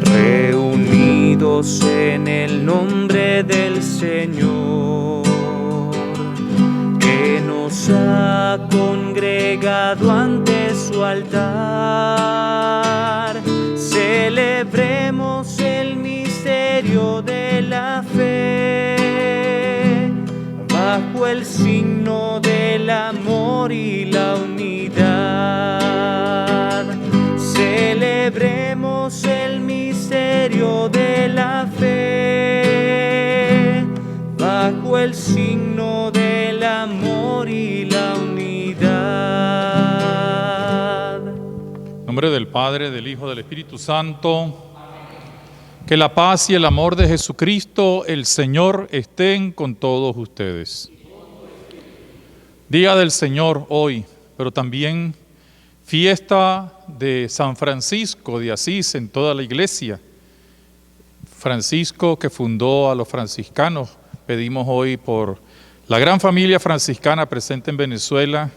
Reunidos en el nombre del Señor, que nos ha congregado ante su altar, celebremos el misterio de la fe, bajo el signo del amor y la unidad. Celebremos el misterio de la fe, bajo el signo del amor y la unidad. En nombre del Padre, del Hijo, del Espíritu Santo. Que la paz y el amor de Jesucristo, el Señor, estén con todos ustedes. Día del Señor hoy, pero también fiesta de San Francisco de Asís en toda la iglesia. Francisco, que fundó a los franciscanos. Pedimos hoy por la gran familia franciscana presente en Venezuela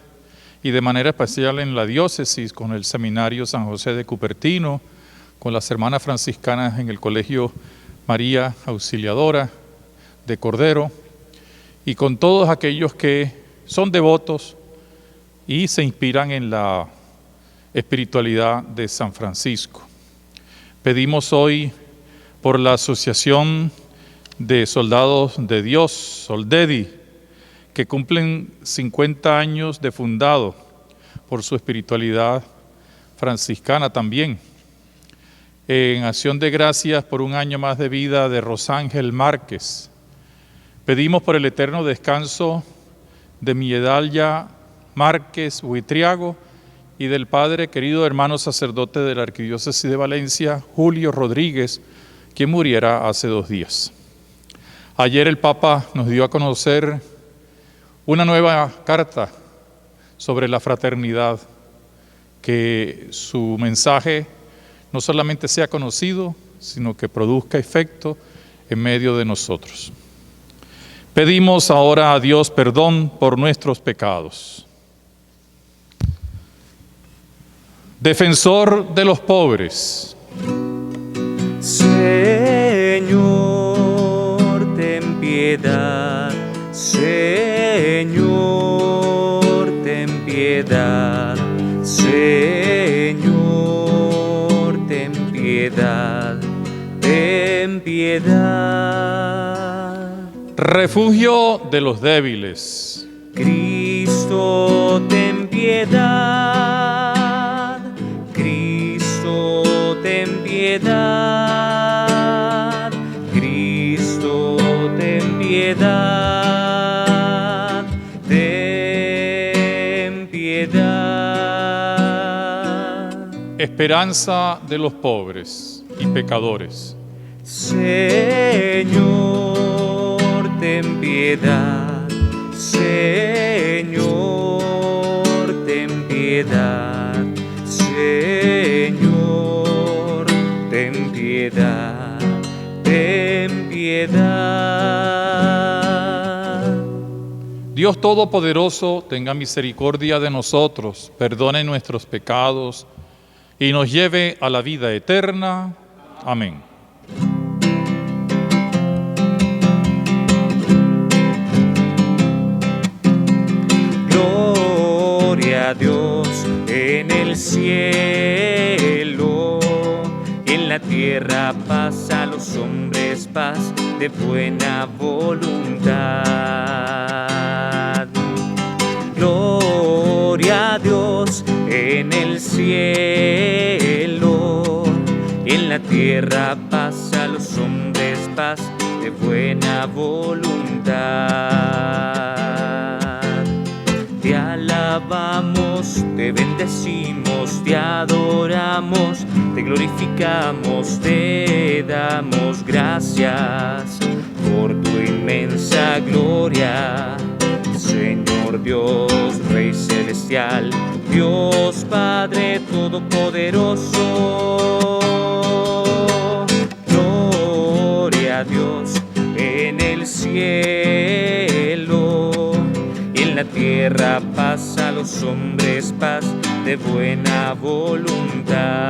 y de manera especial en la diócesis, con el Seminario San José de Cupertino, con las hermanas franciscanas en el Colegio María Auxiliadora de Cordero, y con todos aquellos que son devotos y se inspiran en la espiritualidad de San Francisco. Pedimos hoy por la Asociación de Soldados de Dios, Soldedi, que cumplen 50 años de fundado, por su espiritualidad franciscana también. En acción de gracias por un año más de vida de Rosángel Márquez. Pedimos por el eterno descanso de Miedalia Márquez Huitriago y del padre querido hermano sacerdote de la Arquidiócesis de Valencia, Julio Rodríguez, quien muriera hace 2 días. Ayer el Papa nos dio a conocer una nueva carta sobre la fraternidad, que su mensaje no solamente sea conocido, sino que produzca efecto en medio de nosotros. Pedimos ahora a Dios perdón por nuestros pecados. Defensor de los pobres. Señor, ten piedad. Señor, ten piedad. Señor, ten piedad. Ten piedad. Refugio de los débiles. Cristo, ten piedad. Cristo, ten piedad. Cristo, ten piedad. Ten piedad. Esperanza de los pobres y pecadores. Señor, ten piedad. Señor, ten piedad. Señor, ten piedad. Ten piedad. Dios Todopoderoso, tenga misericordia de nosotros, perdone nuestros pecados y nos lleve a la vida eterna. Amén. Gloria a Dios en el cielo, en la tierra paz a los hombres, paz de buena voluntad. Gloria a Dios en el cielo, en la tierra paz a los hombres, paz de buena voluntad. Te alabamos, te bendecimos, te adoramos, te glorificamos, te damos gracias por tu inmensa gloria. Señor Dios, Rey Celestial, Dios Padre Todopoderoso. Gloria a Dios en el cielo, y en la tierra paz a los hombres, paz de buena voluntad.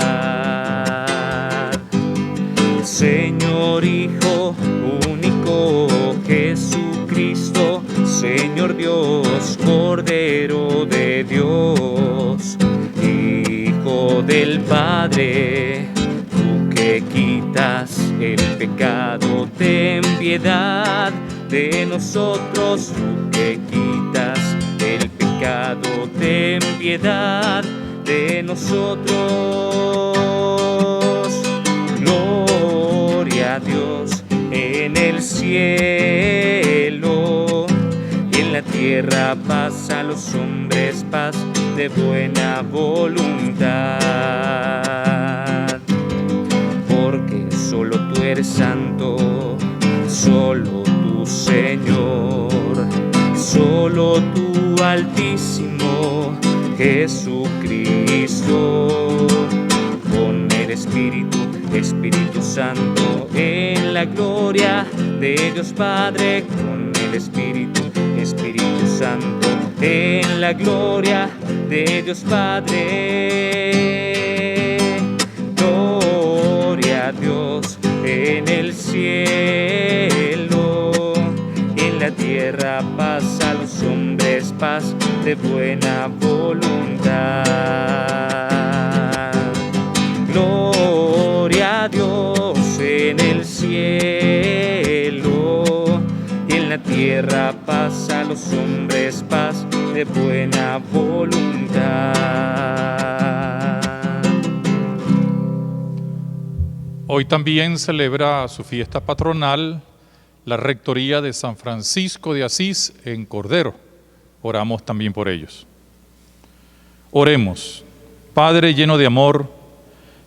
Señor Hijo único, Jesucristo, Señor Dios, Cordero de Dios, Hijo del Padre, tú que quitas el pecado, ten piedad de nosotros, tú que quitas el pecado, ten piedad de nosotros. Gloria a Dios en el cielo, y en la tierra paz a los hombres, paz de buena voluntad. Porque solo tú eres santo, solo tú, Señor, solo tú, Altísimo Jesucristo, con el Espíritu Santo, en la gloria de Dios Padre, con el Espíritu Santo, en la gloria de Dios Padre. Gloria a Dios en el cielo, en la tierra paz a los hombres, paz de buena voluntad. Gloria a Dios en el cielo, y en la tierra paz a los hombres, paz de buena voluntad. Hoy también celebra su fiesta patronal la Rectoría de San Francisco de Asís en Cordero. Oramos también por ellos. Oremos. Padre lleno de amor,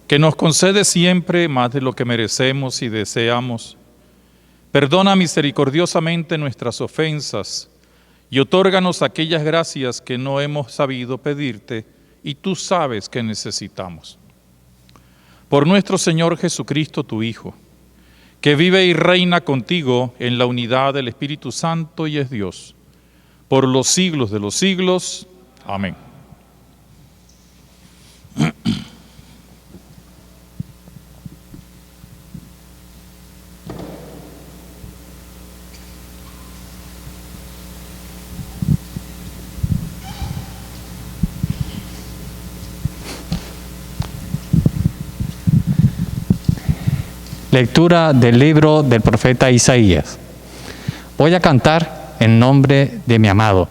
que nos concede siempre más de lo que merecemos y deseamos, perdona misericordiosamente nuestras ofensas y otórganos aquellas gracias que no hemos sabido pedirte y tú sabes que necesitamos. Por nuestro Señor Jesucristo, tu Hijo, que vive y reina contigo en la unidad del Espíritu Santo y es Dios, por los siglos de los siglos. Amén. Lectura del libro del profeta Isaías. Voy a cantar en nombre de mi amado,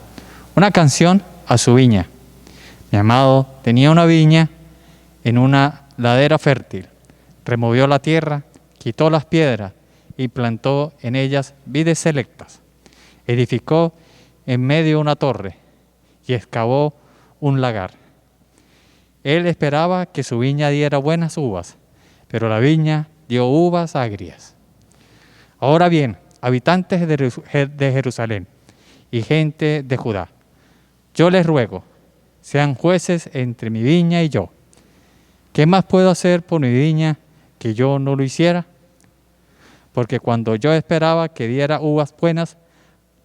una canción a su viña. Mi amado tenía una viña en una ladera fértil. Removió la tierra, quitó las piedras y plantó en ellas vides selectas. Edificó en medio una torre y excavó un lagar. Él esperaba que su viña diera buenas uvas, pero la viña dio uvas agrias. Ahora bien, habitantes de Jerusalén y gente de Judá, yo les ruego, sean jueces entre mi viña y yo. ¿Qué más puedo hacer por mi viña que yo no lo hiciera? Porque cuando yo esperaba que diera uvas buenas,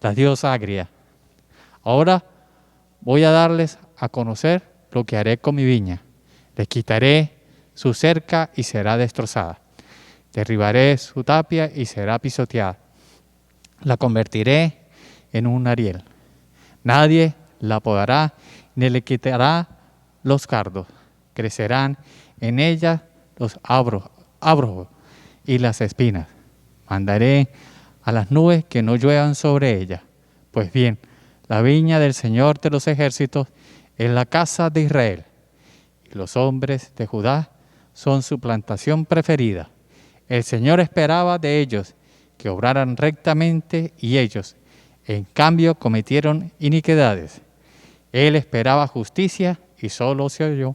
las dio agrias. Ahora voy a darles a conocer lo que haré con mi viña. Les quitaré su cerca y será destrozada. Derribaré su tapia y será pisoteada. La convertiré en un ariel. Nadie la podará ni le quitará los cardos. Crecerán en ella los abrojos y las espinas. Mandaré a las nubes que no lluevan sobre ella. Pues bien, la viña del Señor de los ejércitos es la casa de Israel, y los hombres de Judá son su plantación preferida. El Señor esperaba de ellos que obraran rectamente y ellos, en cambio, cometieron iniquidades. Él esperaba justicia y solo se oyó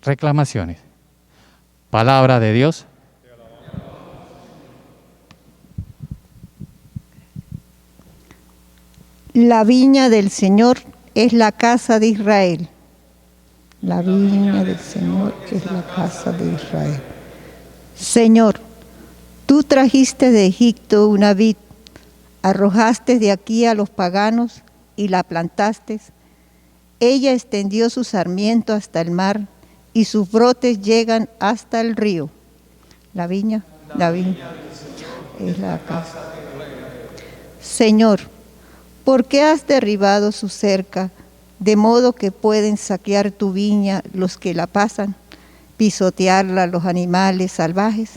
reclamaciones. Palabra de Dios. La viña del Señor es la casa de Israel. La viña del Señor es la casa de Israel. Señor, tú trajiste de Egipto una vid, arrojaste de aquí a los paganos y la plantaste. Ella extendió su sarmiento hasta el mar y sus brotes llegan hasta el río. La viña La viña es la casa. Señor, ¿por qué has derribado su cerca, de modo que pueden saquear tu viña los que la pasan, pisotearla los animales salvajes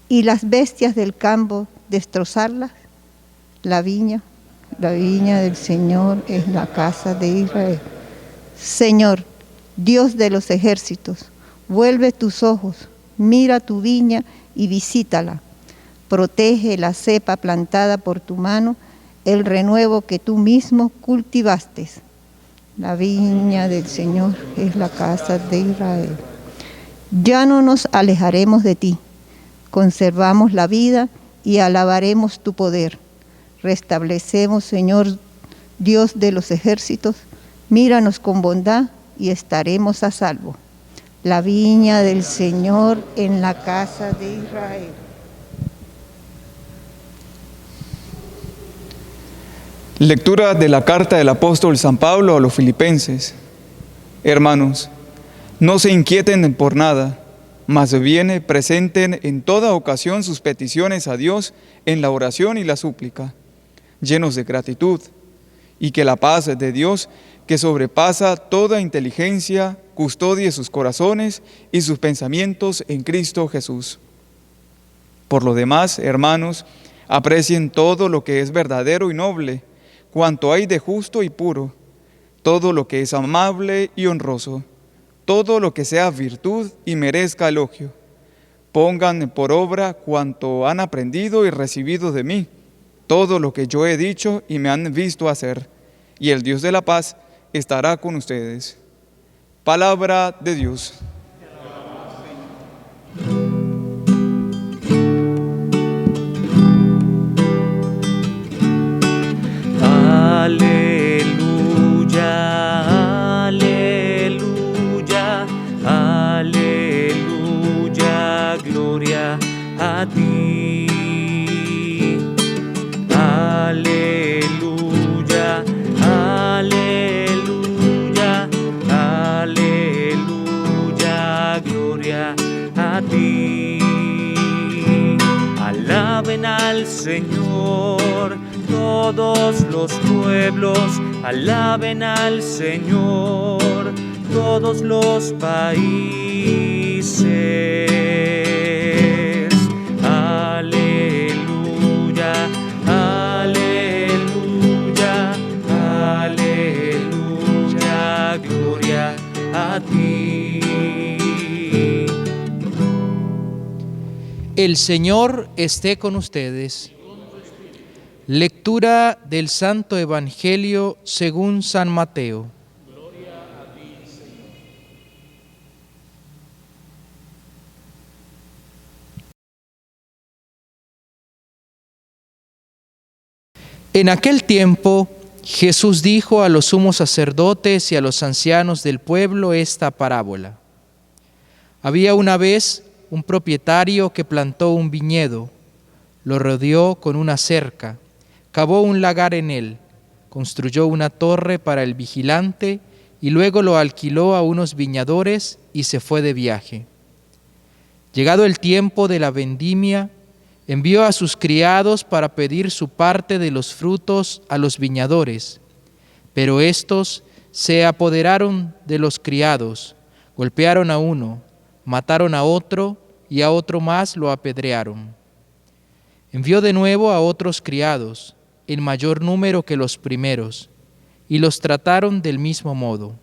y las bestias del campo destrozarlas? La viña del Señor es la casa de Israel. Señor, Dios de los ejércitos, vuelve tus ojos, mira tu viña y visítala. Protege la cepa plantada por tu mano, el renuevo que tú mismo cultivaste. La viña del Señor es la casa de Israel. Ya no nos alejaremos de ti, conservamos la vida y alabaremos tu poder. Restablecemos, Señor, Dios de los ejércitos, míranos con bondad y estaremos a salvo. La viña del Señor en la casa de Israel. Lectura de la carta del apóstol San Pablo a los Filipenses. Hermanos, no se inquieten por nada, mas bien presenten en toda ocasión sus peticiones a Dios en la oración y la súplica, llenos de gratitud, y que la paz de Dios, que sobrepasa toda inteligencia, custodie sus corazones y sus pensamientos en Cristo Jesús. Por lo demás, hermanos, aprecien todo lo que es verdadero y noble, cuanto hay de justo y puro, todo lo que es amable y honroso, todo lo que sea virtud y merezca elogio. Pongan por obra cuanto han aprendido y recibido de mí, todo lo que yo he dicho y me han visto hacer, y el Dios de la paz estará con ustedes. Palabra de Dios. Aleluya, aleluya, aleluya, gloria a ti. Aleluya, aleluya, aleluya, gloria a ti. Alaben al Señor todos los pueblos, alaben al Señor todos los países. Aleluya, aleluya, aleluya, gloria a ti. El Señor esté con ustedes. Lectura del Santo Evangelio según San Mateo. Gloria a ti, Señor. En aquel tiempo, Jesús dijo a los sumos sacerdotes y a los ancianos del pueblo esta parábola. Había una vez un propietario que plantó un viñedo, lo rodeó con una cerca, cavó un lagar en él, construyó una torre para el vigilante y luego lo alquiló a unos viñadores y se fue de viaje. Llegado el tiempo de la vendimia, envió a sus criados para pedir su parte de los frutos a los viñadores, pero éstos se apoderaron de los criados, golpearon a uno, mataron a otro y a otro más lo apedrearon. Envió de nuevo a otros criados, en mayor número que los primeros, y los trataron del mismo modo.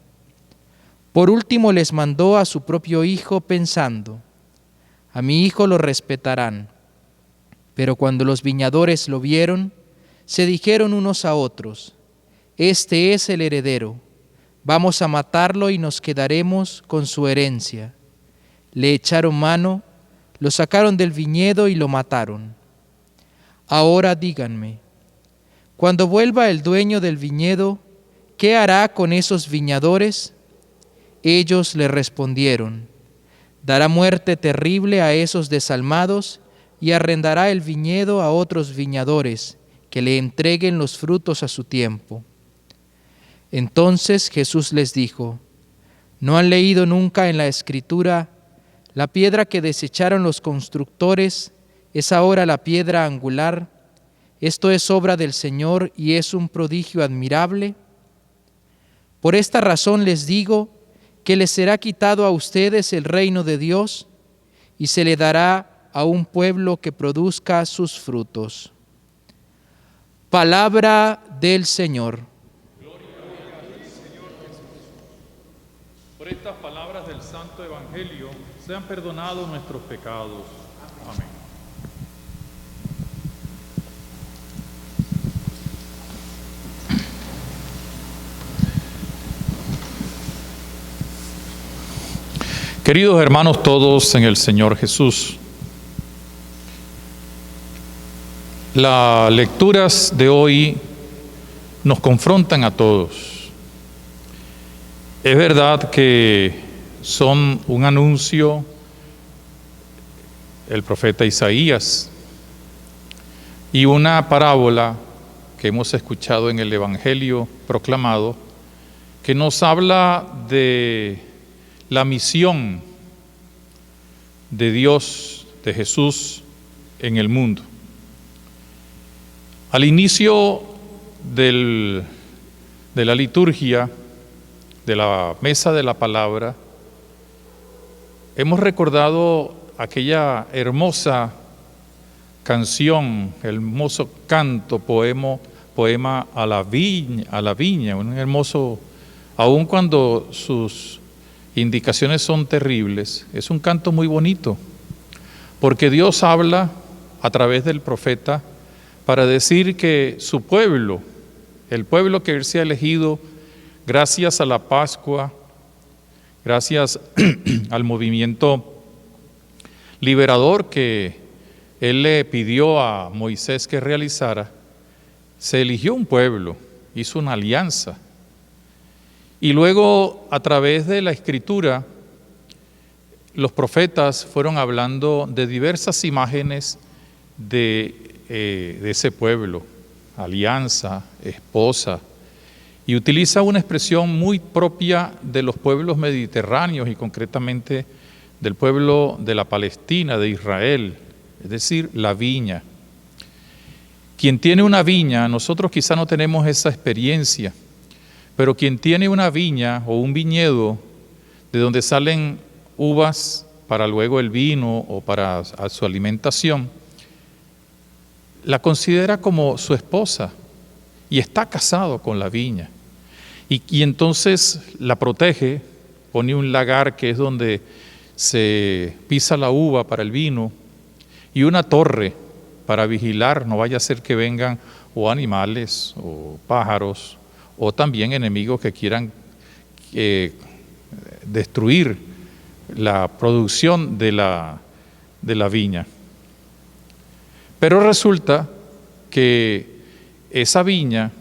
Por último les mandó a su propio hijo pensando, a mi hijo lo respetarán. Pero cuando los viñadores lo vieron, se dijeron unos a otros, este es el heredero, vamos a matarlo y nos quedaremos con su herencia. Le echaron mano, lo sacaron del viñedo y lo mataron. Ahora díganme, cuando vuelva el dueño del viñedo, ¿qué hará con esos viñadores? Ellos le respondieron, dará muerte terrible a esos desalmados y arrendará el viñedo a otros viñadores que le entreguen los frutos a su tiempo. Entonces Jesús les dijo, ¿no han leído nunca en la Escritura la piedra que desecharon los constructores es ahora la piedra angular. Esto es obra del Señor y es un prodigio admirable. Por esta razón les digo que les será quitado a ustedes el reino de Dios y se le dará a un pueblo que produzca sus frutos. Palabra del Señor. Por estas palabras del Santo Evangelio sean perdonados nuestros pecados. Amén. Queridos hermanos todos en el Señor Jesús, las lecturas de hoy nos confrontan a todos. Es verdad que son un anuncio, el profeta Isaías, y una parábola que hemos escuchado en el Evangelio proclamado, que nos habla de la misión de Dios, de Jesús en el mundo. Al inicio de la liturgia, de la mesa de la palabra, hemos recordado aquella hermosa canción, hermoso canto, poema a la viña, un hermoso, aun cuando sus indicaciones son terribles, es un canto muy bonito, porque Dios habla a través del profeta para decir que su pueblo, el pueblo que Él se ha elegido gracias a la Pascua, gracias al movimiento liberador que Él le pidió a Moisés que realizara, se eligió un pueblo, hizo una alianza. Y luego, a través de la Escritura, los profetas fueron hablando de diversas imágenes de ese pueblo, alianza, esposa, y utiliza una expresión muy propia de los pueblos mediterráneos y concretamente del pueblo de la Palestina, de Israel, es decir, la viña. Quien tiene una viña, nosotros quizá no tenemos esa experiencia, pero quien tiene una viña o un viñedo de donde salen uvas para luego el vino o para su alimentación, la considera como su esposa y está casado con la viña. Y entonces la protege, pone un lagar que es donde se pisa la uva para el vino y una torre para vigilar, no vaya a ser que vengan o animales o pájaros o también enemigos que quieran destruir la producción de la viña. Pero resulta que esa viña,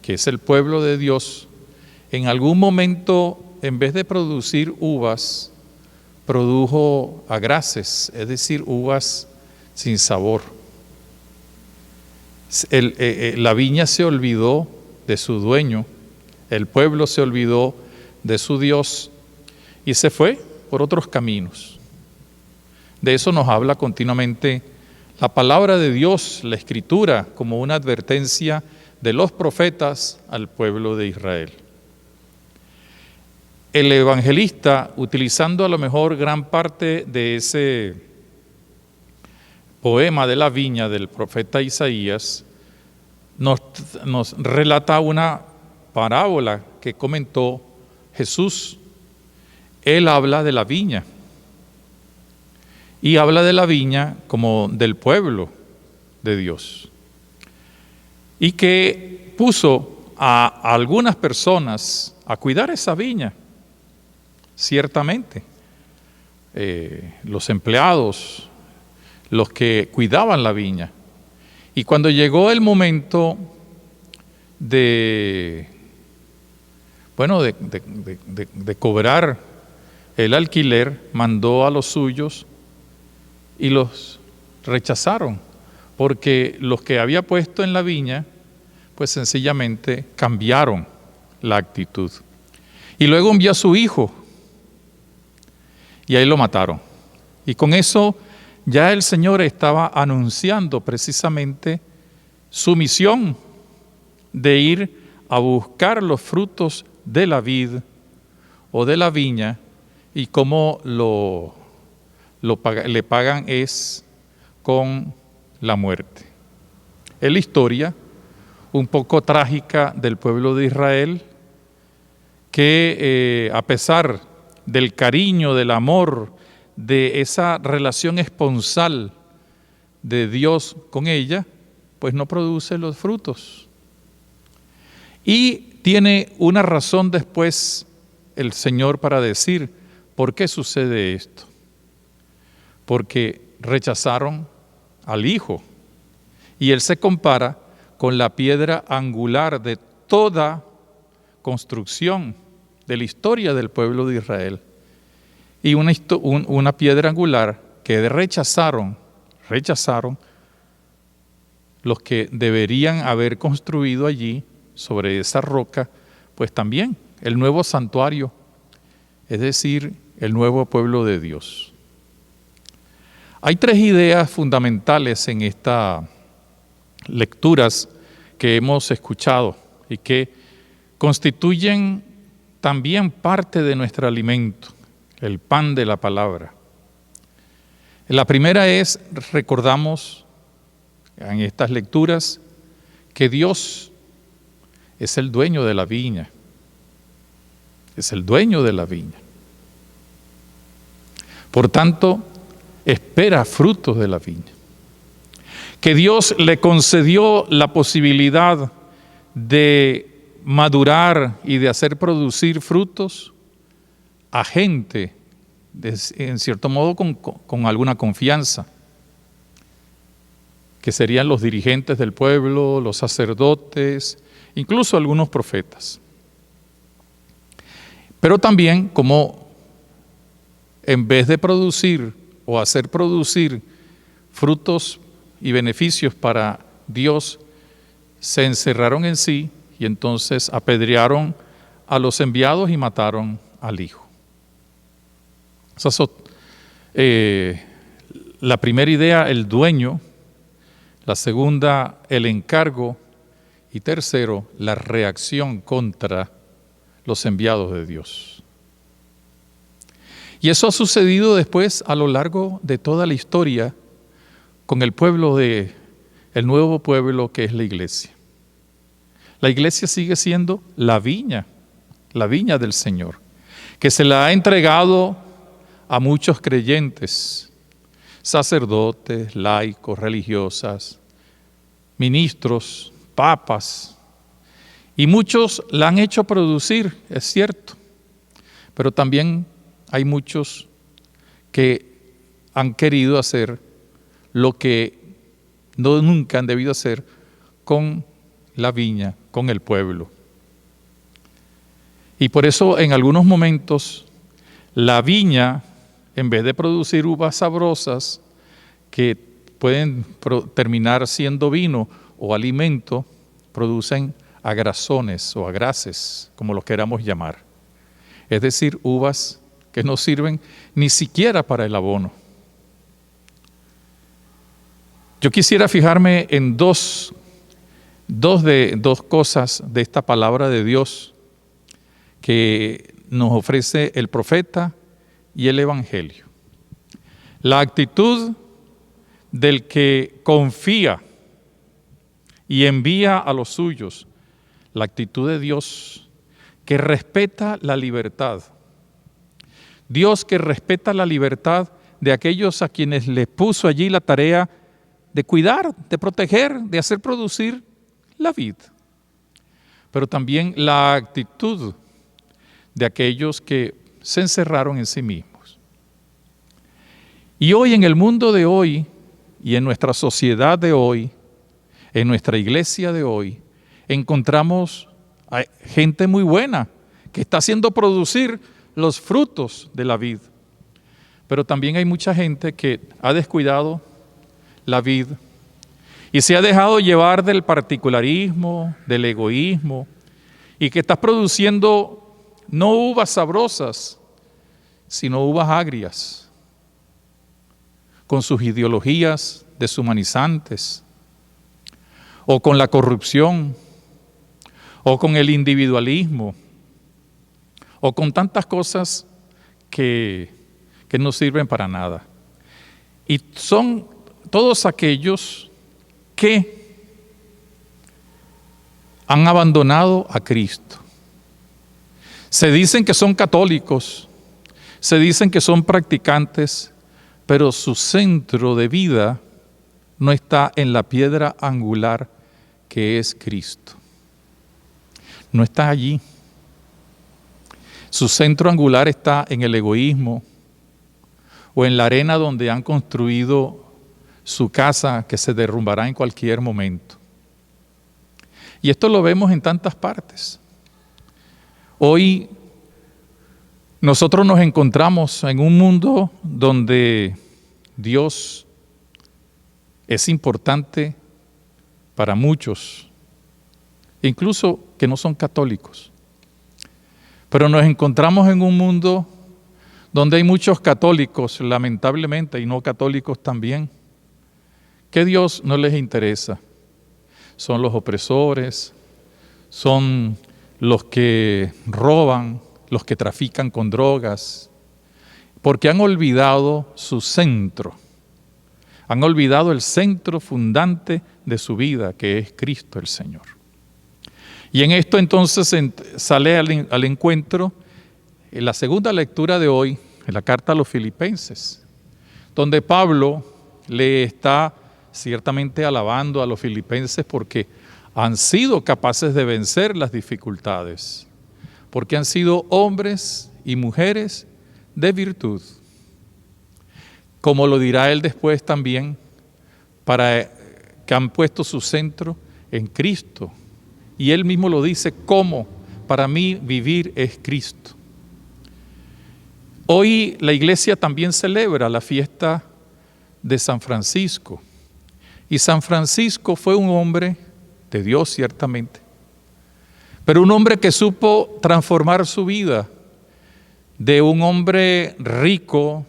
que es el pueblo de Dios, en algún momento, en vez de producir uvas, produjo agraces, es decir, uvas sin sabor. La viña se olvidó de su dueño, el pueblo se olvidó de su Dios y se fue por otros caminos. De eso nos habla continuamente la palabra de Dios, la Escritura, como una advertencia de los profetas al pueblo de Israel. El evangelista, utilizando a lo mejor gran parte de ese poema de la viña del profeta Isaías, nos relata una parábola que comentó Jesús. Él habla de la viña y habla de la viña como del pueblo de Dios y que puso a algunas personas a cuidar esa viña, ciertamente, los empleados, los que cuidaban la viña. Y cuando llegó el momento de cobrar el alquiler, mandó a los suyos y los rechazaron, porque los que había puesto en la viña, pues sencillamente cambiaron la actitud. Y luego envió a su hijo, y ahí lo mataron. Y con eso ya el Señor estaba anunciando precisamente su misión de ir a buscar los frutos de la vid o de la viña, y cómo le pagan es con la muerte. Es la historia un poco trágica del pueblo de Israel, que a pesar del cariño, del amor, de esa relación esponsal de Dios con ella, pues no produce los frutos. Y tiene una razón después el Señor para decir por qué sucede esto. Porque rechazaron al Hijo, y Él se compara con la piedra angular de toda construcción de la historia del pueblo de Israel. Y una piedra angular que rechazaron los que deberían haber construido allí, sobre esa roca, pues también el nuevo santuario, es decir, el nuevo pueblo de Dios. Hay tres ideas fundamentales en estas lecturas que hemos escuchado y que constituyen también parte de nuestro alimento, el pan de la palabra. La primera es, recordamos en estas lecturas, que Dios es el dueño de la viña. Es el dueño de la viña. Por tanto, espera frutos de la viña. Que Dios le concedió la posibilidad de madurar y de hacer producir frutos a gente, en cierto modo con alguna confianza, que serían los dirigentes del pueblo, los sacerdotes, incluso algunos profetas. Pero también, como en vez de producir o hacer producir frutos y beneficios para Dios, se encerraron en sí y entonces apedrearon a los enviados y mataron al Hijo. Esa es la primera idea, el dueño; la segunda, el encargo; y tercero, la reacción contra los enviados de Dios. Y eso ha sucedido después a lo largo de toda la historia con el nuevo pueblo que es la iglesia. La iglesia sigue siendo la viña del Señor, que se la ha entregado a muchos creyentes, sacerdotes, laicos, religiosas, ministros, papas, y muchos la han hecho producir, es cierto, pero también hay muchos que han querido hacer lo que nunca han debido hacer con la viña, con el pueblo. Y por eso en algunos momentos la viña, en vez de producir uvas sabrosas que pueden terminar siendo vino o alimento, producen agrazones o agraces, como los queramos llamar. Es decir, uvas que no sirven ni siquiera para el abono. Yo quisiera fijarme en dos cosas de esta palabra de Dios que nos ofrece el profeta y el evangelio. La actitud del que confía y envía a los suyos, la actitud de Dios que respeta la libertad. Dios que respeta la libertad de aquellos a quienes les puso allí la tarea de cuidar, de proteger, de hacer producir la vid. Pero también la actitud de aquellos que se encerraron en sí mismos. Y hoy, en el mundo de hoy, y en nuestra sociedad de hoy, en nuestra iglesia de hoy, encontramos a gente muy buena que está haciendo producir los frutos de la vid. Pero también hay mucha gente que ha descuidado la vid y se ha dejado llevar del particularismo, del egoísmo, y que está produciendo no uvas sabrosas, sino uvas agrias. con sus ideologías deshumanizantes, o con la corrupción, o con el individualismo, o con tantas cosas que no sirven para nada. Y son todos aquellos que han abandonado a Cristo. Se dicen que son católicos, se dicen que son practicantes, pero su centro de vida no está en la piedra angular que es Cristo. No está allí. Su centro angular está en el egoísmo o en la arena donde han construido su casa que se derrumbará en cualquier momento. Y esto lo vemos en tantas partes. Hoy nosotros nos encontramos en un mundo donde Dios es importante para muchos, incluso que no son católicos. Pero nos encontramos en un mundo donde hay muchos católicos, lamentablemente, y no católicos también, que Dios no les interesa. Son los opresores, son los que roban, los que trafican con drogas, porque han olvidado su centro, han olvidado el centro fundante de su vida, que es Cristo el Señor. Y en esto entonces sale al encuentro en la segunda lectura de hoy, en la carta a los Filipenses, donde Pablo le está ciertamente alabando a los filipenses porque han sido capaces de vencer las dificultades, porque han sido hombres y mujeres de virtud. Como lo dirá él después también, para que han puesto su centro en Cristo. Y él mismo lo dice, ¿cómo? Para mí vivir es Cristo. Hoy la iglesia también celebra la fiesta de San Francisco. Y San Francisco fue un hombre de Dios, ciertamente, pero un hombre que supo transformar su vida de un hombre rico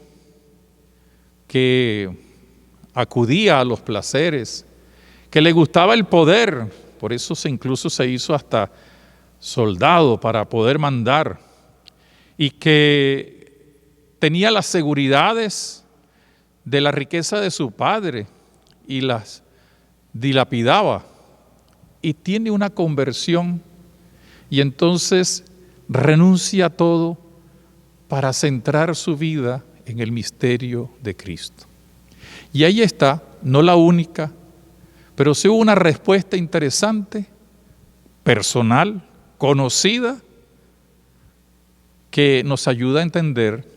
que acudía a los placeres, que le gustaba el poder, por eso incluso se hizo hasta soldado para poder mandar, y que tenía las seguridades de la riqueza de su padre y las dilapidaba, y tiene una conversión y entonces renuncia a todo para centrar su vida en el misterio de Cristo. Y ahí está, no la única, pero sí una respuesta interesante, personal, conocida, que nos ayuda a entender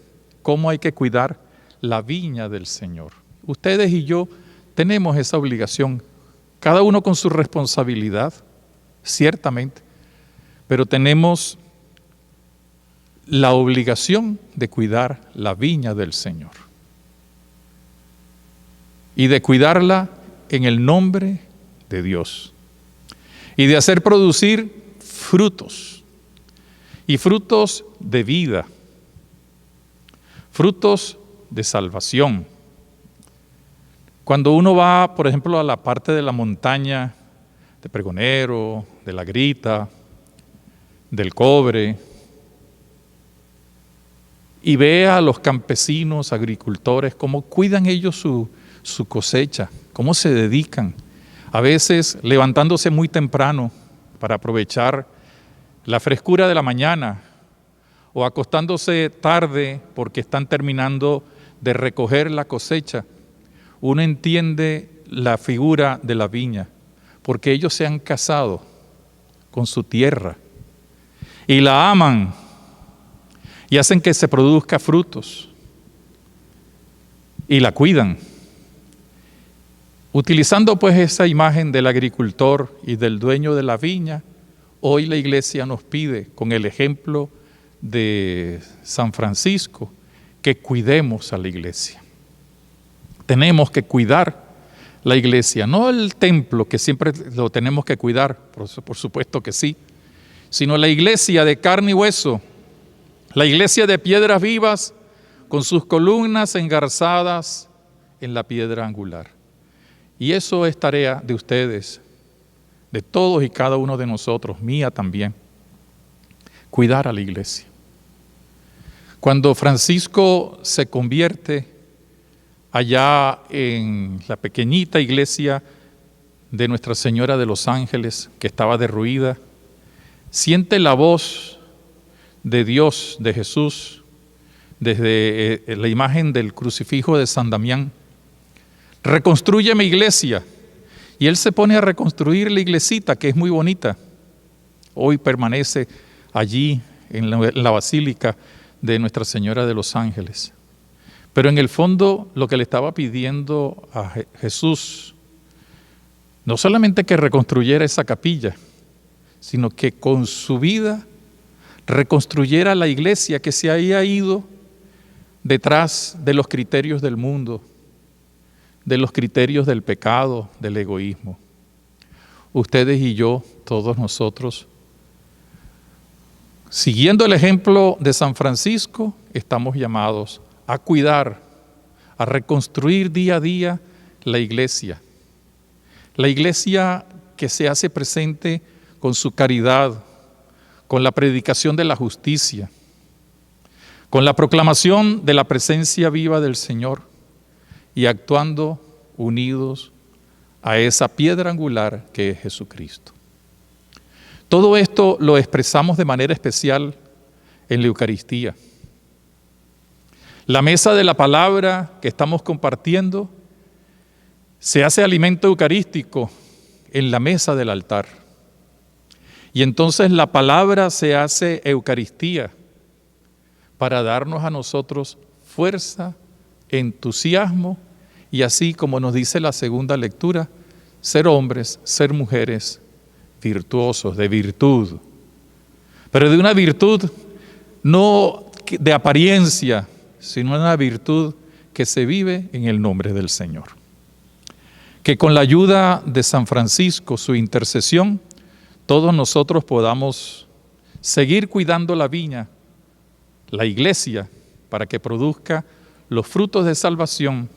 cómo hay que cuidar la viña del Señor. Ustedes y yo tenemos esa obligación, cada uno con su responsabilidad, ciertamente, pero tenemos la obligación de cuidar la viña del Señor y de cuidarla en el nombre de Dios y de hacer producir frutos y frutos de vida, frutos de salvación. Cuando uno va, por ejemplo, a la parte de la montaña de Pregonero, de La Grita, del Cobre, y ve a los campesinos, agricultores, cómo cuidan ellos su cosecha, cómo se dedican, a veces levantándose muy temprano para aprovechar la frescura de la mañana, o acostándose tarde porque están terminando de recoger la cosecha. Uno entiende la figura de la viña, porque ellos se han casado con su tierra y la aman y hacen que se produzca frutos y la cuidan. Utilizando pues esa imagen del agricultor y del dueño de la viña, hoy la iglesia nos pide, con el ejemplo de San Francisco, que cuidemos a la iglesia. Tenemos que cuidar la iglesia, no el templo, que siempre lo tenemos que cuidar, por supuesto que sí, sino la iglesia de carne y hueso, la iglesia de piedras vivas, con sus columnas engarzadas en la piedra angular. Y eso es tarea de ustedes, de todos y cada uno de nosotros, mía también, cuidar a la iglesia. Cuando Francisco se convierte allá en la pequeñita iglesia de Nuestra Señora de los Ángeles, que estaba derruida, siente la voz de Dios, de Jesús, desde la imagen del crucifijo de San Damián: reconstruye mi iglesia. Y él se pone a reconstruir la iglesita, que es muy bonita. Hoy permanece allí en la basílica de Nuestra Señora de los Ángeles. Pero en el fondo lo que le estaba pidiendo a Jesús, no solamente que reconstruyera esa capilla, sino que con su vida reconstruyera la iglesia que se había ido detrás de los criterios del mundo, de los criterios del pecado, del egoísmo. Ustedes y yo, todos nosotros, siguiendo el ejemplo de San Francisco, estamos llamados a cuidar, a reconstruir día a día la iglesia. La iglesia que se hace presente con su caridad, con la predicación de la justicia, con la proclamación de la presencia viva del Señor y actuando unidos a esa piedra angular que es Jesucristo. Todo esto lo expresamos de manera especial en la Eucaristía. La mesa de la palabra que estamos compartiendo se hace alimento eucarístico en la mesa del altar. Y entonces la palabra se hace Eucaristía para darnos a nosotros fuerza, entusiasmo y así, como nos dice la segunda lectura, ser hombres, ser mujeres virtuosos, de virtud. Pero de una virtud no de apariencia, sino una virtud que se vive en el nombre del Señor. Que con la ayuda de San Francisco, su intercesión, todos nosotros podamos seguir cuidando la viña, la iglesia, para que produzca los frutos de salvación,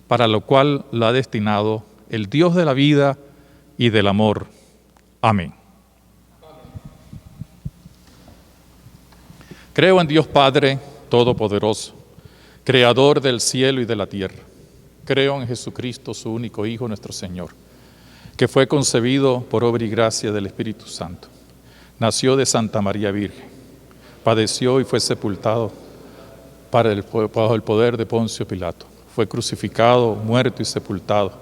para lo cual la ha destinado el Dios de la vida y del amor. Amén. Creo en Dios Padre Todopoderoso, Creador del cielo y de la tierra. Creo en Jesucristo, su único Hijo, nuestro Señor, que fue concebido por obra y gracia del Espíritu Santo. Nació de Santa María Virgen, padeció y fue sepultado bajo el poder de Poncio Pilato. Fue crucificado, muerto y sepultado.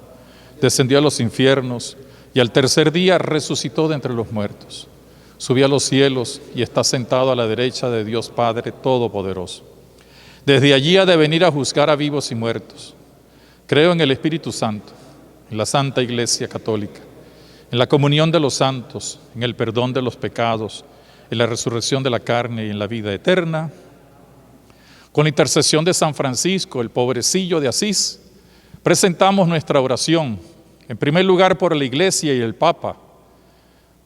Descendió a los infiernos y al tercer día resucitó de entre los muertos. Subió a los cielos y está sentado a la derecha de Dios Padre Todopoderoso. Desde allí ha de venir a juzgar a vivos y muertos. Creo en el Espíritu Santo, en la Santa Iglesia Católica, en la comunión de los santos, en el perdón de los pecados, en la resurrección de la carne y en la vida eterna. Con la intercesión de San Francisco, el pobrecillo de Asís, presentamos nuestra oración, en primer lugar por la Iglesia y el Papa,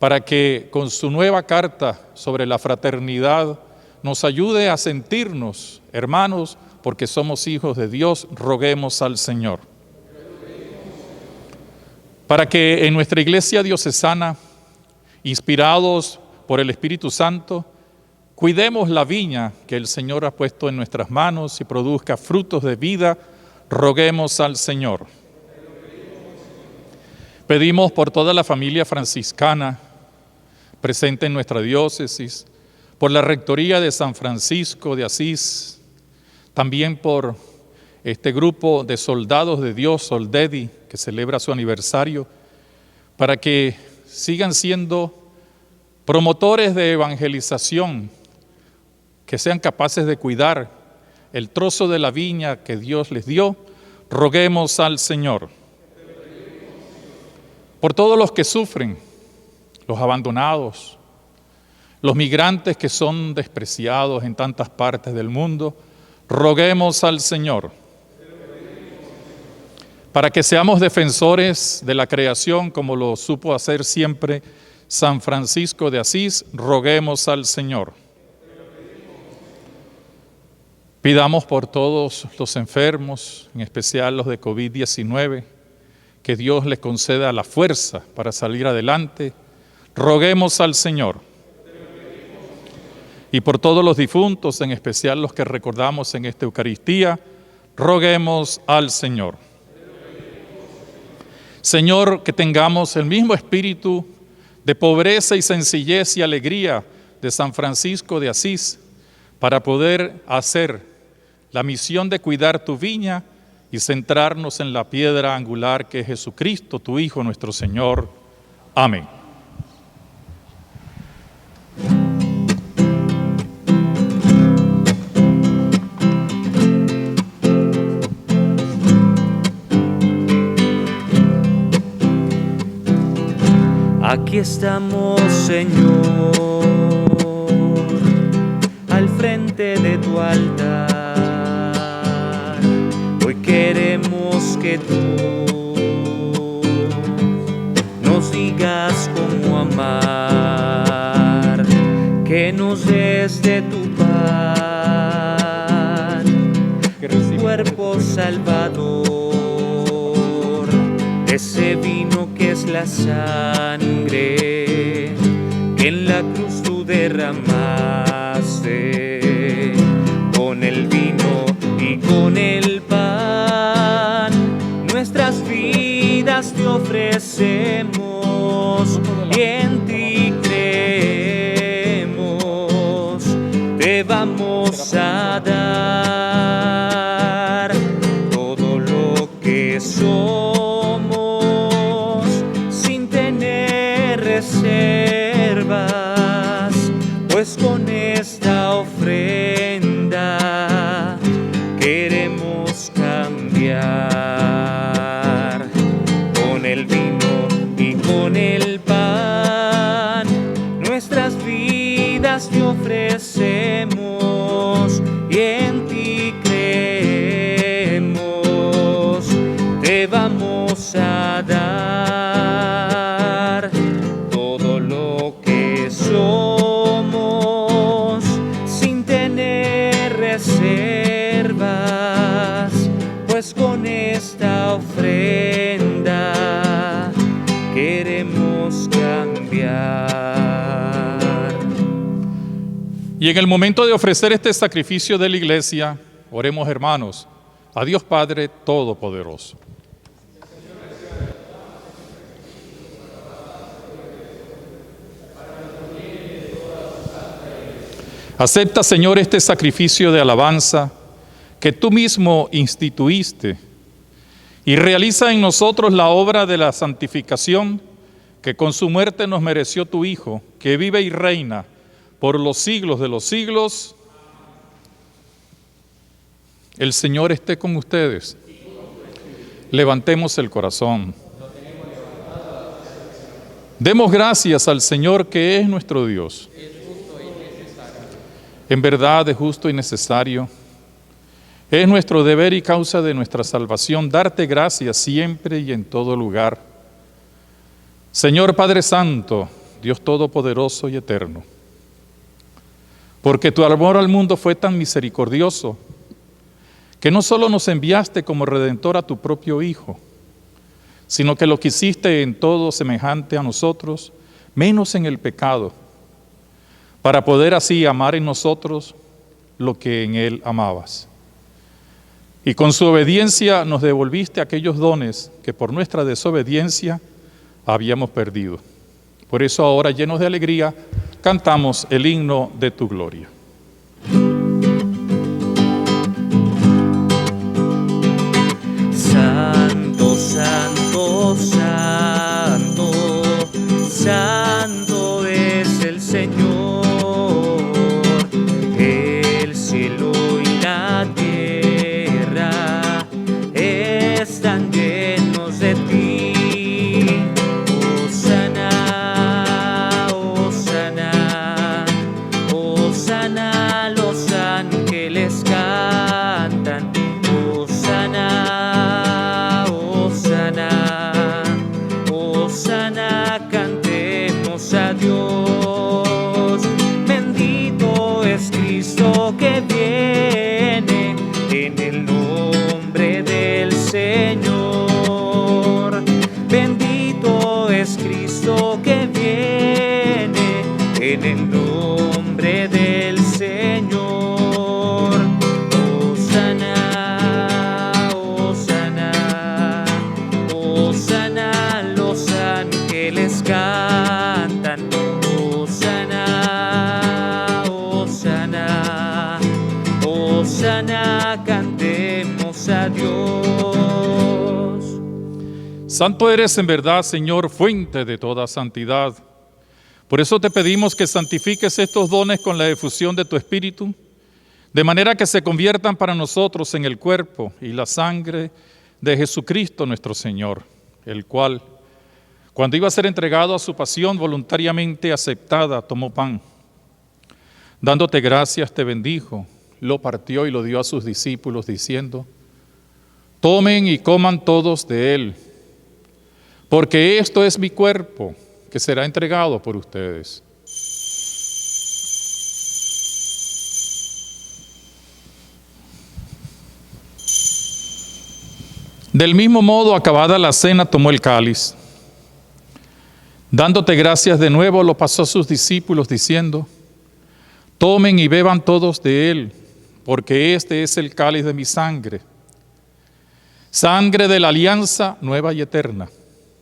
para que con su nueva carta sobre la fraternidad nos ayude a sentirnos hermanos, porque somos hijos de Dios. Roguemos al Señor. Para que en nuestra Iglesia diocesana, inspirados por el Espíritu Santo, cuidemos la viña que el Señor ha puesto en nuestras manos y produzca frutos de vida. Roguemos al Señor. Pedimos por toda la familia franciscana presente en nuestra diócesis, por la Rectoría de San Francisco de Asís, también por este grupo de soldados de Dios, Soldedi, que celebra su aniversario, para que sigan siendo promotores de evangelización, que sean capaces de cuidar el trozo de la viña que Dios les dio. Roguemos al Señor. Por todos los que sufren, los abandonados, los migrantes que son despreciados en tantas partes del mundo, roguemos al Señor. Para que seamos defensores de la creación, como lo supo hacer siempre San Francisco de Asís, roguemos al Señor. Pidamos por todos los enfermos, en especial los de COVID-19, que Dios les conceda la fuerza para salir adelante. Roguemos al Señor. Y por todos los difuntos, en especial los que recordamos en esta Eucaristía, roguemos al Señor. Señor, que tengamos el mismo espíritu de pobreza y sencillez y alegría de San Francisco de Asís para poder hacer la misión de cuidar tu viña y centrarnos en la piedra angular que es Jesucristo, tu Hijo, nuestro Señor. Amén. Aquí estamos, Señor, al frente de tu altar. Hoy queremos que tú nos digas cómo amar, que nos des de tu pan, tu cuerpo salvador, ese vino que es la sangre que en la cruz tú derramaste. Con el vino y con el pan nuestras vidas te ofrecemos y en ti creemos. Te vamos a dar todo lo que somos sin tener reservas, pues con esta ofrenda queremos cambiar. Con el vino y con el pan nuestras vidas te ofrecemos y en ti creemos. Te vamos a dar todo lo que somos sin tener reservas, pues con esta ofrenda queremos cambiar. Y en el momento de ofrecer este sacrificio de la Iglesia, oremos, hermanos, a Dios Padre Todopoderoso. Acepta, Señor, este sacrificio de alabanza que tú mismo instituiste y realiza en nosotros la obra de la santificación que con su muerte nos mereció tu Hijo, que vive y reina por los siglos de los siglos. El Señor esté con ustedes. Levantemos el corazón. Demos gracias al Señor, que es nuestro Dios. En verdad es justo y necesario. Es nuestro deber y causa de nuestra salvación darte gracias siempre y en todo lugar. Señor Padre Santo, Dios Todopoderoso y Eterno, porque tu amor al mundo fue tan misericordioso que no solo nos enviaste como Redentor a tu propio Hijo, sino que lo quisiste en todo semejante a nosotros, menos en el pecado, para poder así amar en nosotros lo que en Él amabas. Y con su obediencia nos devolviste aquellos dones que por nuestra desobediencia habíamos perdido. Por eso ahora, llenos de alegría, cantamos el himno de tu gloria. Santo, santo, santo, santo es el Señor. El cielo y la tierra están llenos de ti. Hosana, hosana, hosana, los ángeles cantan. Hosana, hosana, hosana, cantemos a Dios. Bendito es Cristo que viene Santo eres en verdad, Señor, fuente de toda santidad. Por eso te pedimos que santifiques estos dones con la efusión de tu Espíritu, de manera que se conviertan para nosotros en el cuerpo y la sangre de Jesucristo nuestro Señor, el cual, cuando iba a ser entregado a su pasión voluntariamente aceptada, tomó pan. Dándote gracias, te bendijo, lo partió y lo dio a sus discípulos, diciendo: tomen y coman todos de él, porque esto es mi cuerpo, que será entregado por ustedes. Del mismo modo, acabada la cena, tomó el cáliz. Dándote gracias de nuevo, lo pasó a sus discípulos, diciendo: tomen y beban todos de él, porque este es el cáliz de mi sangre, sangre de la alianza nueva y eterna,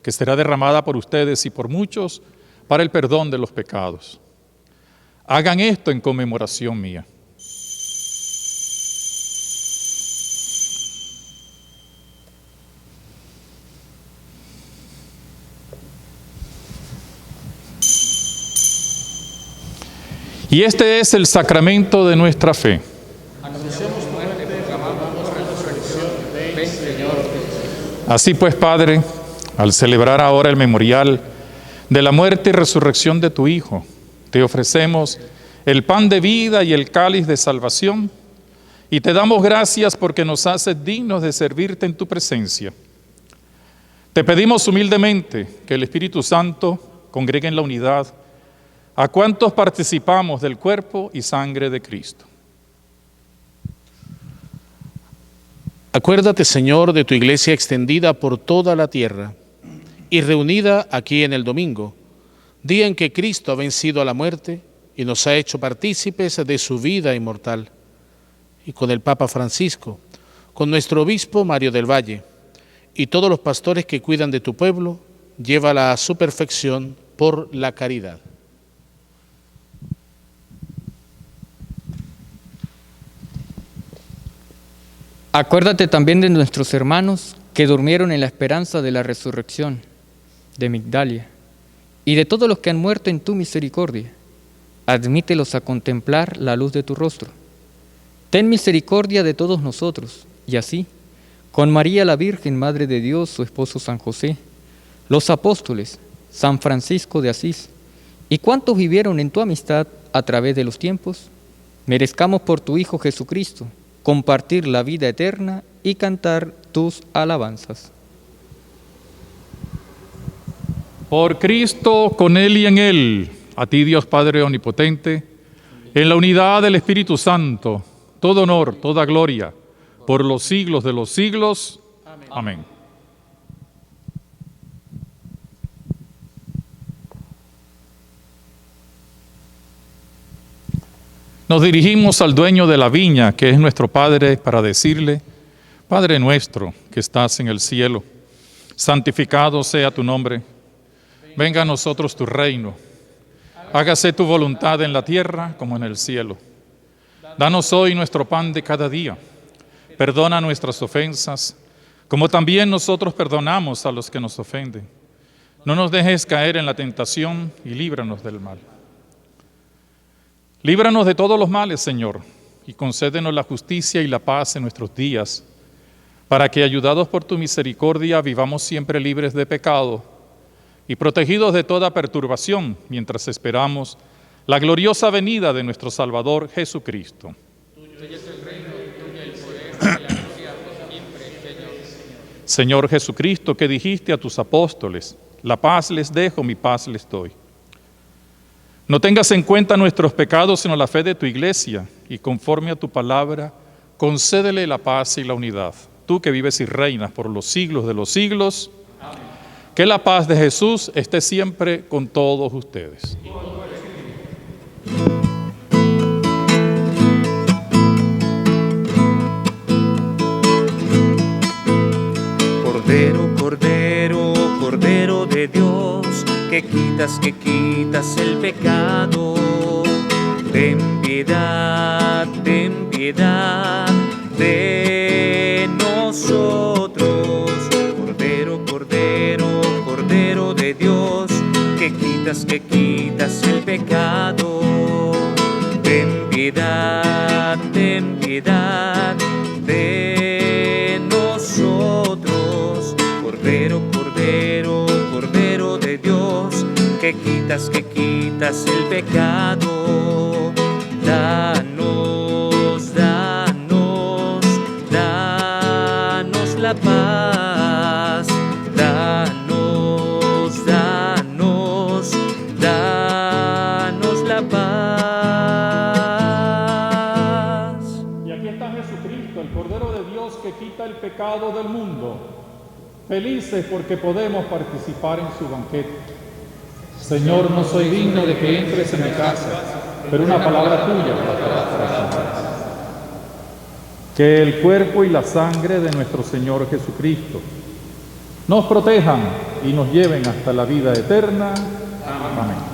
que será derramada por ustedes y por muchos para el perdón de los pecados. Hagan esto en conmemoración mía. Y este es el sacramento de nuestra fe. Así pues, Padre, al celebrar ahora el memorial de la muerte y resurrección de tu Hijo, te ofrecemos el pan de vida y el cáliz de salvación, y te damos gracias porque nos haces dignos de servirte en tu presencia. Te pedimos humildemente que el Espíritu Santo congregue en la unidad a cuantos participamos del cuerpo y sangre de Cristo. Acuérdate, Señor, de tu iglesia extendida por toda la tierra y reunida aquí en el domingo, día en que Cristo ha vencido a la muerte y nos ha hecho partícipes de su vida inmortal. Y con el Papa Francisco, con nuestro obispo Mario del Valle y todos los pastores que cuidan de tu pueblo, llévala a su perfección por la caridad. Acuérdate también de nuestros hermanos que durmieron en la esperanza de la resurrección, de Migdalia, y de todos los que han muerto en tu misericordia. Admítelos a contemplar la luz de tu rostro. Ten misericordia de todos nosotros, y así, con María la Virgen, Madre de Dios, su esposo San José, los apóstoles, San Francisco de Asís, y cuantos vivieron en tu amistad a través de los tiempos, merezcamos por tu Hijo Jesucristo compartir la vida eterna y cantar tus alabanzas. Por Cristo, con Él y en Él, a ti Dios Padre Omnipotente, en la unidad del Espíritu Santo, todo honor, toda gloria, por los siglos de los siglos. Amén. Nos dirigimos al dueño de la viña, que es nuestro Padre, para decirle: Padre nuestro que estás en el cielo, santificado sea tu nombre. Venga a nosotros tu reino. Hágase tu voluntad en la tierra como en el cielo. Danos hoy nuestro pan de cada día. Perdona nuestras ofensas, como también nosotros perdonamos a los que nos ofenden. No nos dejes caer en la tentación y líbranos del mal. Líbranos de todos los males, Señor, y concédenos la justicia y la paz en nuestros días, para que, ayudados por tu misericordia, vivamos siempre libres de pecado y protegidos de toda perturbación, mientras esperamos la gloriosa venida de nuestro Salvador Jesucristo. Tuyo es el reino, tuyo el poder y la gloria por siempre, Señor. Señor Jesucristo, que dijiste a tus apóstoles: la paz les dejo, mi paz les doy. No tengas en cuenta nuestros pecados, sino la fe de tu iglesia, y conforme a tu palabra, concédele la paz y la unidad. Tú que vives y reinas por los siglos de los siglos, amén. Que la paz de Jesús esté siempre con todos ustedes. Cordero, Cordero, Cordero de Dios, que quitas el pecado. Ten piedad de nosotros. Cordero, Cordero quitas el pecado. Ten piedad de nosotros. Cordero, Cordero, Cordero de Dios, que quitas el pecado. Danos, danos, danos la paz. Danos, danos, danos la paz. Y aquí está Jesucristo, el Cordero de Dios que quita el pecado del mundo. Felices porque podemos participar en su banquete. Señor, no soy digno de que entres en mi casa, pero una palabra tuya bastará. Que el cuerpo y la sangre de nuestro Señor Jesucristo nos protejan y nos lleven hasta la vida eterna. Amén.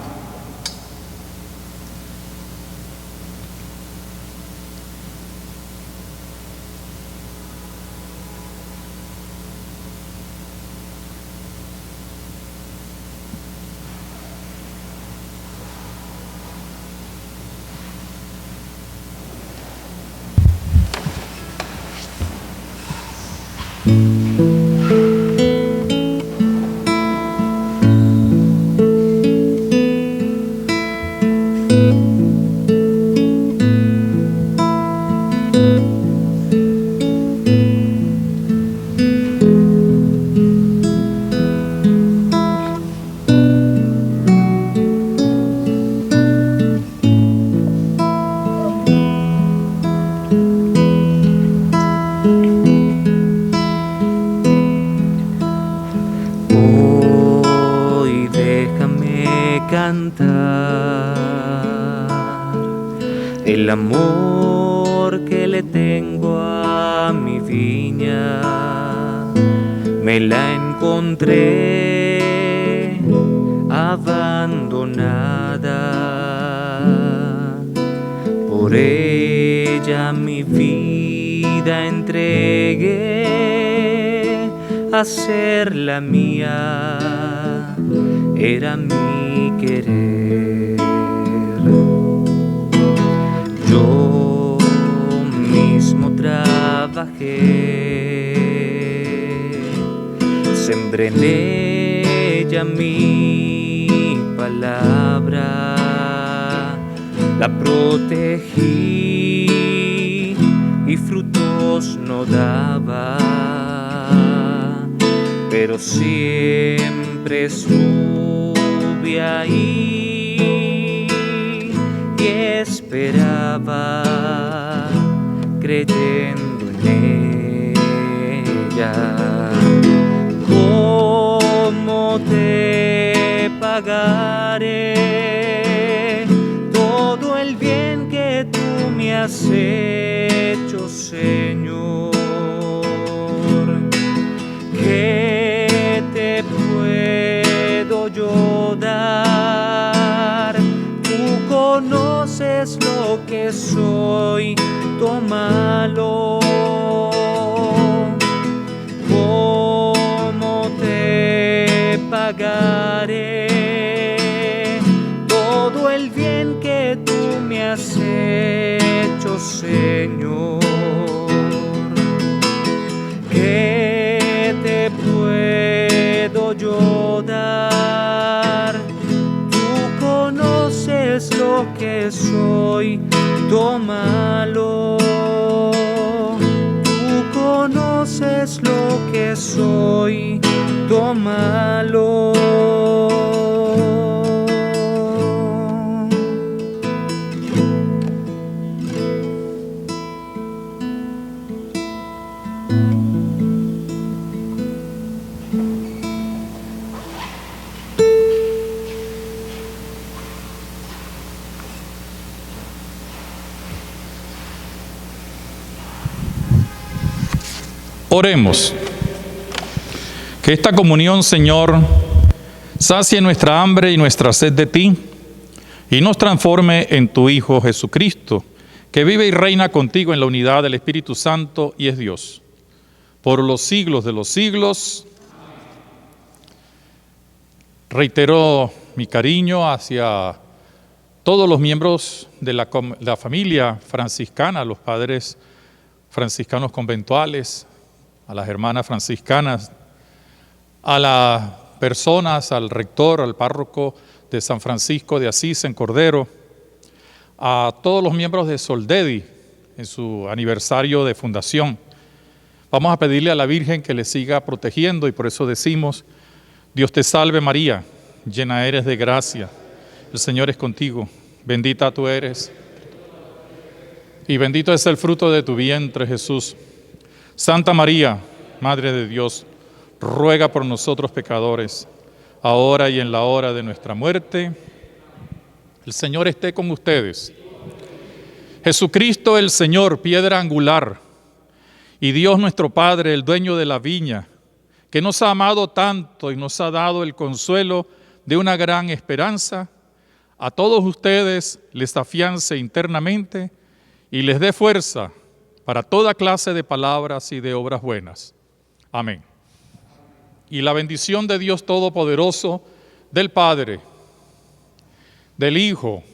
El amor que le tengo a mi viña, me la encontré abandonada. Por ella mi vida entregué, a ser la mía era mi querer. Yo mismo trabajé, sembré en ella mi palabra, la protegí y frutos no daba, pero siempre estuve ahí y esperaba, creyendo en ella. ¿Cómo te pagaré todo el bien que tú me has hecho, Señor? ¿Qué te puedo yo dar? Tú conoces lo que soy, tómalo. ¿Cómo te pagaré todo el bien que tú me has hecho, Señor? ¿Qué te puedo yo dar? Tú conoces lo que soy, tómalo. Tú conoces lo que soy, tómalo. Oremos. Que esta comunión, Señor, sacie nuestra hambre y nuestra sed de ti y nos transforme en tu Hijo Jesucristo, que vive y reina contigo en la unidad del Espíritu Santo y es Dios, por los siglos de los siglos. Reitero mi cariño hacia todos los miembros de la familia franciscana, los padres franciscanos conventuales, a las hermanas franciscanas, a las personas, al rector, al párroco de San Francisco de Asís en Cordero, a todos los miembros de Soldedi en su aniversario de fundación. Vamos a pedirle a la Virgen que les siga protegiendo y por eso decimos: Dios te salve María, llena eres de gracia, el Señor es contigo, bendita tú eres y bendito es el fruto de tu vientre, Jesús. Santa María, Madre de Dios, ruega por nosotros pecadores, ahora y en la hora de nuestra muerte. El Señor esté con ustedes. Jesucristo el Señor, piedra angular, y Dios nuestro Padre, el dueño de la viña, que nos ha amado tanto y nos ha dado el consuelo de una gran esperanza, a todos ustedes les afiance internamente y les dé fuerza para toda clase de palabras y de obras buenas. Amén. Y la bendición de Dios Todopoderoso, del Padre, del Hijo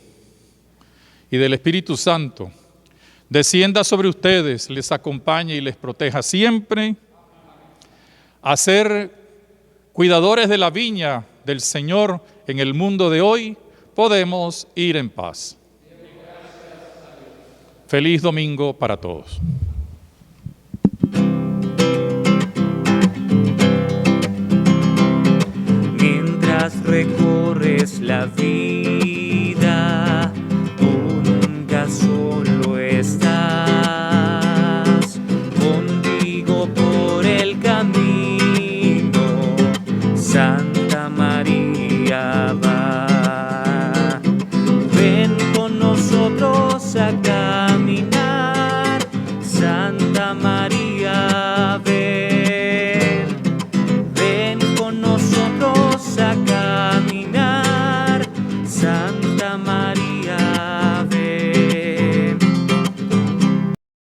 y del Espíritu Santo, descienda sobre ustedes, les acompañe y les proteja siempre, a ser cuidadores de la viña del Señor en el mundo de hoy. Podemos ir en paz. Feliz domingo para todos. Mientras recorres la vida, tú nunca solo estás. Contigo por el camino, Santa María va. Ven con nosotros a caminar, Santa María.